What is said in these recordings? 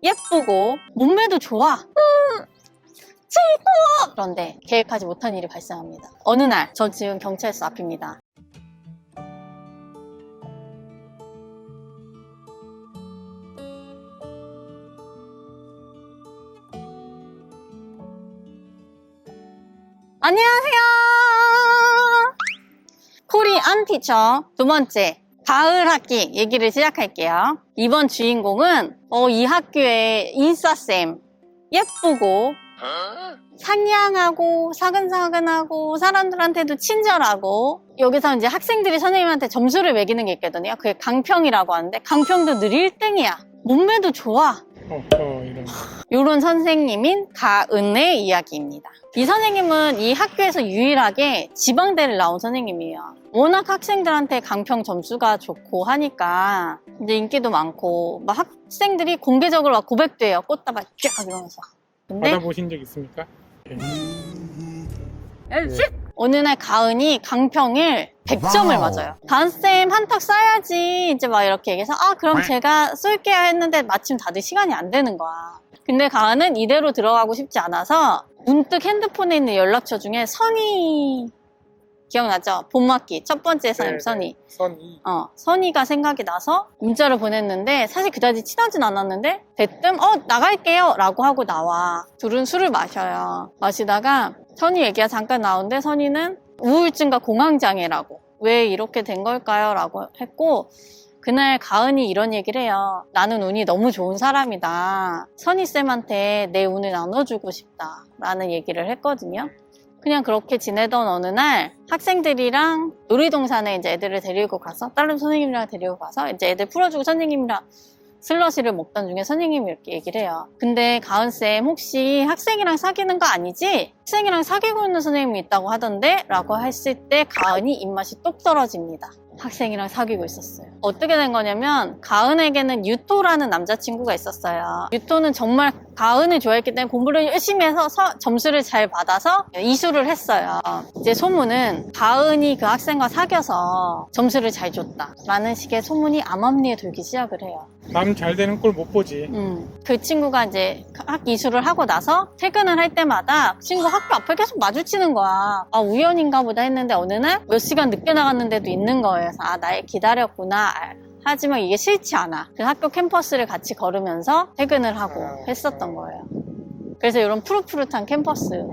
예쁘고 몸매도 좋아. 최고! 그런데 계획하지 못한 일이 발생합니다. 어느 날, 저 지금 경찰서 앞입니다. 안녕하세요. 코리안 티처 두 번째 가을 학기 얘기를 시작할게요. 이번 주인공은 이 학교의 인싸쌤. 예쁘고 상냥하고 사근사근하고 사람들한테도 친절하고, 여기서 이제 학생들이 선생님한테 점수를 매기는 게 있거든요. 그게 강평이라고 하는데 강평도 늘 1등이야. 몸매도 좋아. 이런 선생님인 가은의 이야기입니다. 이 선생님은 이 학교에서 유일하게 지방대를 나온 선생님이에요. 워낙 학생들한테 강평 점수가 좋고 하니까 이제 인기도 많고 막 학생들이 공개적으로 막 고백도 해요. 꽃다발 쫙 이러면서. 근데 받아보신 적 있습니까? 어느 날 가은이 강평을 100점을 맞아요. 가은쌤 한턱 쏴야지 이제 막 이렇게 얘기해서 그럼 제가 쏠게요 했는데 마침 다들 시간이 안 되는 거야. 근데 가은은 이대로 들어가고 싶지 않아서 문득 핸드폰에 있는 연락처 중에 선희, 기억나죠? 봄맞기 첫 번째 선생님 선희. 선희가 생각이 나서 문자를 보냈는데 사실 그다지 친하진 않았는데 대뜸 나갈게요 라고 하고 나와. 둘은 술을 마셔요. 마시다가 선희 얘기가 잠깐 나오는데 선희는 우울증과 공황장애라고, 왜 이렇게 된 걸까요? 라고 했고, 그날 가은이 이런 얘기를 해요. 나는 운이 너무 좋은 사람이다. 선희쌤한테 내 운을 나눠주고 싶다 라는 얘기를 했거든요. 그냥 그렇게 지내던 어느 날 학생들이랑 놀이동산에 이제 애들을 데리고 가서, 다른 선생님이랑 데리고 가서 이제 애들 풀어주고 선생님이랑 슬러시를 먹던 중에 선생님이 이렇게 얘기를 해요. 근데 가은쌤 혹시 학생이랑 사귀는 거 아니지? 학생이랑 사귀고 있는 선생님이 있다고 하던데? 라고 했을 때 가은이 입맛이 똑 떨어집니다. 학생이랑 사귀고 있었어요. 어떻게 된 거냐면 가은에게는 유토라는 남자친구가 있었어요. 유토는 정말 가은을 좋아했기 때문에 공부를 열심히 해서 점수를 잘 받아서 이수를 했어요. 이제 소문은 가은이 그 학생과 사귀어서 점수를 잘 줬다 라는 식의 소문이 암암리에 돌기 시작을 해요. 남 잘 되는 꼴 못 보지. 그 친구가 이제 학 이수를 하고 나서 퇴근을 할 때마다 그 친구 학교 앞에 계속 마주치는 거야. 우연인가 보다 했는데 어느 날 몇 시간 늦게 나갔는데도 있는 거예요. 그래서 날 기다렸구나. 하지만 이게 싫지 않아. 그래서 학교 캠퍼스를 같이 걸으면서 퇴근을 하고 했었던 거예요. 그래서 이런 푸릇푸릇한 캠퍼스.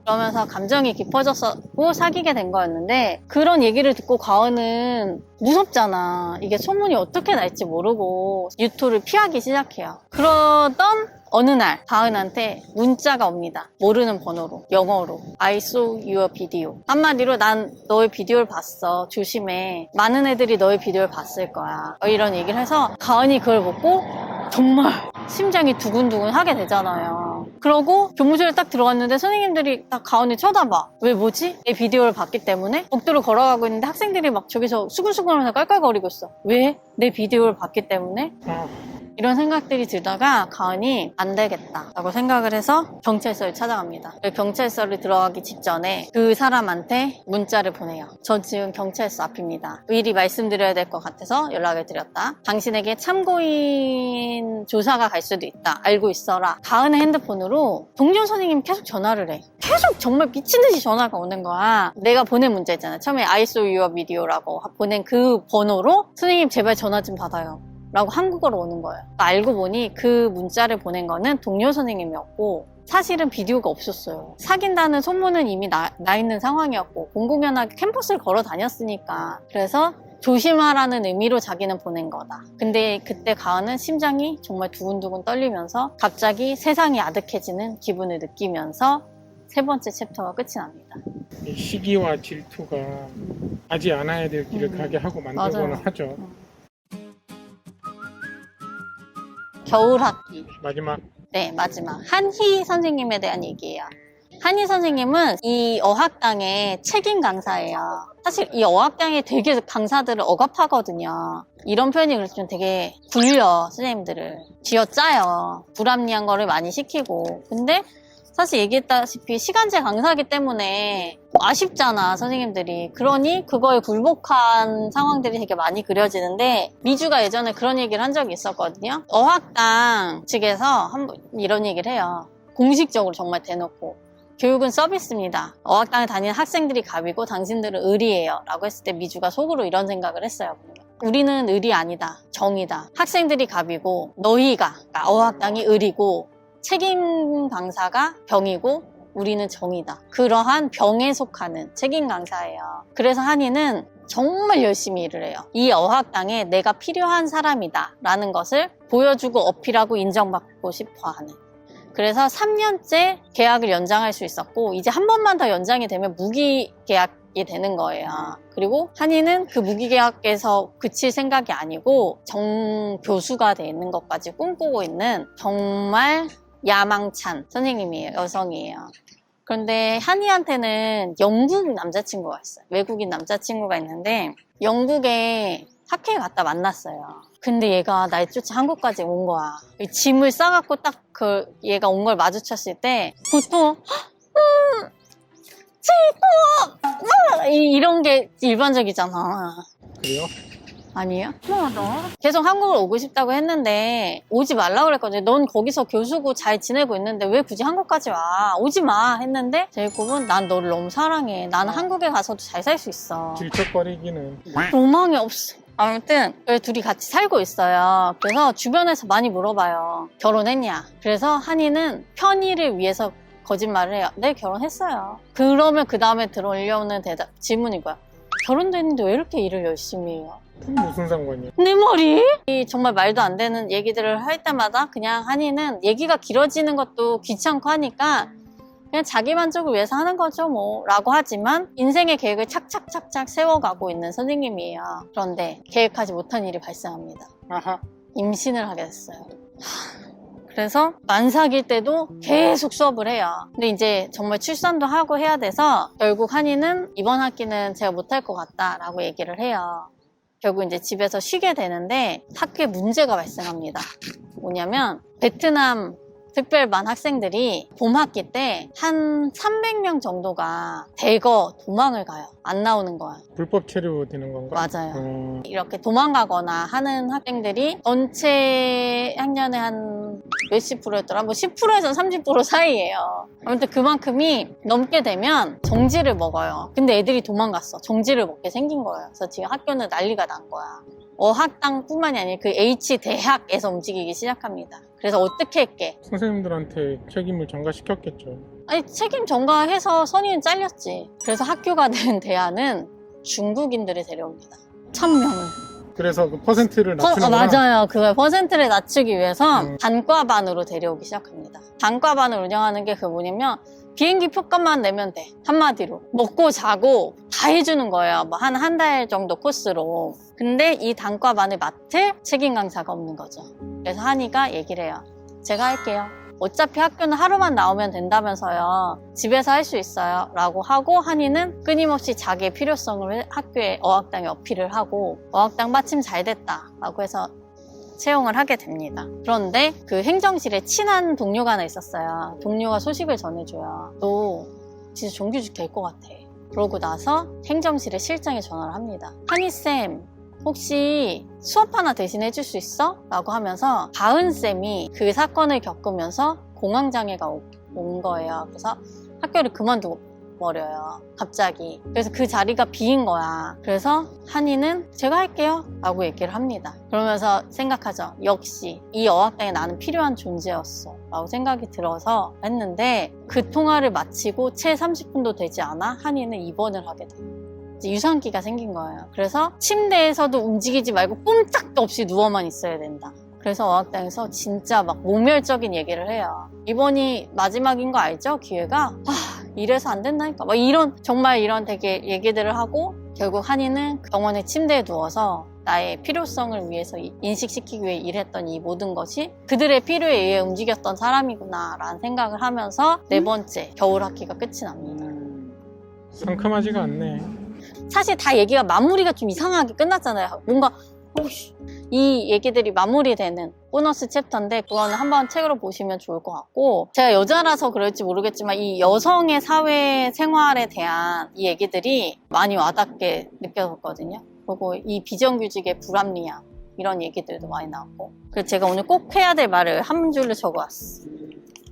그러면서 감정이 깊어졌고 사귀게 된 거였는데, 그런 얘기를 듣고 가은은 무섭잖아. 이게 소문이 어떻게 날지 모르고 유토를 피하기 시작해요. 그러던 어느 날 가은한테 문자가 옵니다. 모르는 번호로, 영어로. I saw your video. 한마디로 난 너의 비디오를 봤어. 조심해. 많은 애들이 너의 비디오를 봤을 거야. 이런 얘기를 해서 가은이 그걸 보고 정말 심장이 두근두근 하게 되잖아요. 그러고 교무실에 딱 들어갔는데 선생님들이 딱 가은을 쳐다봐. 왜 뭐지? 내 비디오를 봤기 때문에? 복도를 걸어가고 있는데 학생들이 막 저기서 수근수근하면서 깔깔거리고 있어. 왜? 내 비디오를 봤기 때문에? 이런 생각들이 들다가 가은이 안 되겠다 라고 생각을 해서 경찰서를 찾아갑니다. 경찰서를 들어가기 직전에 그 사람한테 문자를 보내요. 전 지금 경찰서 앞입니다. 미리 말씀드려야 될 것 같아서 연락을 드렸다. 당신에게 참고인 조사가 갈 수도 있다. 알고 있어라. 가은의 핸드폰으로 동료 선생님 계속 전화를 해. 계속 정말 미친 듯이 전화가 오는 거야. 내가 보낸 문자 있잖아. 처음에 I saw your video라고 보낸 그 번호로 선생님 제발 전화 좀 받아요 라고 한국어로 오는 거예요. 알고 보니 그 문자를 보낸 거는 동료 선생님이었고 사실은 비디오가 없었어요. 사귄다는 소문은 이미 나 있는 상황이었고 공공연하게 캠퍼스를 걸어 다녔으니까. 그래서 조심하라는 의미로 자기는 보낸 거다. 근데 그때 가은은 심장이 정말 두근두근 떨리면서 갑자기 세상이 아득해지는 기분을 느끼면서 세 번째 챕터가 끝이 납니다. 이 시기와 질투가 가지 않아야 될 길을 가게 하고 만들고는 맞아요. 하죠. 겨울 학기. 마지막. 네, 마지막. 한희 선생님에 대한 얘기예요. 한희 선생님은 이 어학당의 책임 강사예요. 사실 이 어학당에 되게 강사들을 억압하거든요. 이런 표현이 그렇지만 되게 굴려, 선생님들을. 쥐어짜요. 불합리한 거를 많이 시키고. 근데 사실 얘기했다시피 시간제 강사기 때문에 아쉽잖아, 선생님들이. 그러니 그거에 굴복한 상황들이 되게 많이 그려지는데, 미주가 예전에 그런 얘기를 한 적이 있었거든요. 어학당 측에서 한번 이런 얘기를 해요. 공식적으로 정말 대놓고. 교육은 서비스입니다. 어학당에 다니는 학생들이 갑이고 당신들은 을이에요. 라고 했을 때 미주가 속으로 이런 생각을 했어요. 우리는 을이 아니다. 정이다. 학생들이 갑이고 너희가, 그러니까 어학당이 을이고 책임 강사가 병이고 우리는 정이다. 그러한 병에 속하는 책임 강사예요. 그래서 한이는 정말 열심히 일을 해요. 이 어학당에 내가 필요한 사람이다 라는 것을 보여주고 어필하고 인정받고 싶어 하는. 그래서 3년째 계약을 연장할 수 있었고 이제 한 번만 더 연장이 되면 무기계약이 되는 거예요. 그리고 한이는 그 무기계약에서 그칠 생각이 아니고 정교수가 되는 것까지 꿈꾸고 있는 정말 야망찬 선생님이에요. 여성이에요. 그런데 한이한테는 영국 남자친구가 있어요. 외국인 남자친구가 있는데 영국에 학회에 갔다 만났어요. 근데 얘가 날 쫓아 한국까지 온 거야. 짐을 싸갖고 딱 얘가 온 걸 마주쳤을 때 보통 친구! 이런 게 일반적이잖아. 그래요? 아니에요? 계속 한국을 오고 싶다고 했는데 오지 말라고 그랬거든요. 넌 거기서 교수고 잘 지내고 있는데 왜 굳이 한국까지 와? 오지 마 했는데 제이콥은 난 너를 너무 사랑해. 나는 한국에 가서도 잘 살 수 있어. 질척거리기는. 로망이 없어. 아무튼 둘이 같이 살고 있어요. 그래서 주변에서 많이 물어봐요. 결혼했냐? 그래서 한이는 편의를 위해서 거짓말을 해요. 네, 결혼했어요. 그러면 그 다음에 들어오려는 질문이 뭐야? 결혼도 했는데 왜 이렇게 일을 열심히 해요? 무슨 상관이야? 내 말이? 정말 말도 안 되는 얘기들을 할 때마다 그냥 한이는 얘기가 길어지는 것도 귀찮고 하니까 그냥 자기 만족을 위해서 하는 거죠 뭐 라고 하지만 인생의 계획을 착착착착 세워가고 있는 선생님이에요. 그런데 계획하지 못한 일이 발생합니다. 아하. 임신을 하게 됐어요. 그래서 만삭일 때도 계속 수업을 해요. 근데 이제 정말 출산도 하고 해야 돼서 결국 한이는 이번 학기는 제가 못할 것 같다라고 얘기를 해요. 결국 이제 집에서 쉬게 되는데 학교에 문제가 발생합니다. 뭐냐면 베트남 특별반 학생들이 봄학기 때 한 300명 정도가 대거 도망을 가요. 안 나오는 거야. 불법 체류되는 건가? 맞아요. 이렇게 도망가거나 하는 학생들이 전체 학년의 한 몇십 프로였더라? 뭐 10%에서 30% 사이예요. 아무튼 그만큼이 넘게 되면 정지를 먹어요. 근데 애들이 도망갔어. 정지를 먹게 생긴 거예요. 그래서 지금 학교는 난리가 난 거야. 어학당뿐만이 아니라 그 H대학에서 움직이기 시작합니다. 그래서 어떻게 했게? 선생님들한테 책임을 전가시켰겠죠. 아니 책임 전가해서 선의는 잘렸지. 그래서 학교가 된 대안은 중국인들을 데려옵니다. 1000명을. 그래서 그 퍼센트를 낮추는구나. 맞아요. 그걸 퍼센트를 낮추기 위해서 단과반으로 데려오기 시작합니다. 단과반을 운영하는 게 그 뭐냐면 비행기 표값만 내면 돼. 한마디로. 먹고 자고 다 해주는 거예요. 뭐 한 달 정도 코스로. 근데 이 단과반을 맡을 책임 강사가 없는 거죠. 그래서 한이가 얘기를 해요. 제가 할게요. 어차피 학교는 하루만 나오면 된다면서요. 집에서 할 수 있어요. 라고 하고 한이는 끊임없이 자기의 필요성을 학교에 어학당에 어필을 하고 어학당 마침 잘 됐다. 라고 해서 채용을 하게 됩니다. 그런데 그 행정실에 친한 동료가 하나 있었어요. 동료가 소식을 전해줘요. 너 진짜 정규직 될 것 같아. 그러고 나서 행정실에 실장에 전화를 합니다. 한이쌤 혹시 수업 하나 대신 해줄 수 있어? 라고 하면서 가은쌤이 그 사건을 겪으면서 공황장애가 온 거예요. 그래서 학교를 그만두고 버려요. 갑자기. 그래서 그 자리가 비인 거야. 그래서 한이는 제가 할게요 라고 얘기를 합니다. 그러면서 생각하죠. 역시 이 어학당에 나는 필요한 존재였어 라고 생각이 들어서 했는데 그 통화를 마치고 채 30분도 되지 않아 한이는 입원을 하게 돼요. 유산기가 생긴 거예요. 그래서 침대에서도 움직이지 말고 꼼짝도 없이 누워만 있어야 된다. 그래서 어학당에서 진짜 막 모멸적인 얘기를 해요. 이번이 마지막인 거 알죠? 기회가? 이래서 안 된다니까. 막 정말 이런 되게 얘기들을 하고 결국 한이는 병원의 침대에 누워서 나의 필요성을 위해서 인식시키기 위해 일했던 이 모든 것이 그들의 필요에 의해 움직였던 사람이구나 라는 생각을 하면서 네 번째 겨울 학기가 끝이 납니다. 상큼하지가 않네. 사실 다 얘기가 마무리가 좀 이상하게 끝났잖아요. 뭔가 이 얘기들이 마무리되는 보너스 챕터인데 그거는 한번 책으로 보시면 좋을 것 같고 제가 여자라서 그럴지 모르겠지만 이 여성의 사회 생활에 대한 이 얘기들이 많이 와닿게 느껴졌거든요. 그리고 이 비정규직의 불합리함 이런 얘기들도 많이 나왔고 그래서 제가 오늘 꼭 해야 될 말을 한 줄로 적어왔어.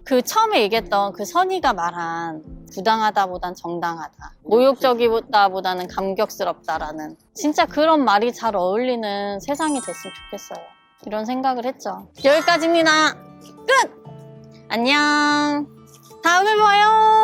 그 처음에 얘기했던 그 선희가 말한 부당하다보단 정당하다, 모욕적이다보다는 감격스럽다라는 진짜 그런 말이 잘 어울리는 세상이 됐으면 좋겠어요. 이런 생각을 했죠. 여기까지입니다. 끝! 안녕. 다음에 봐요.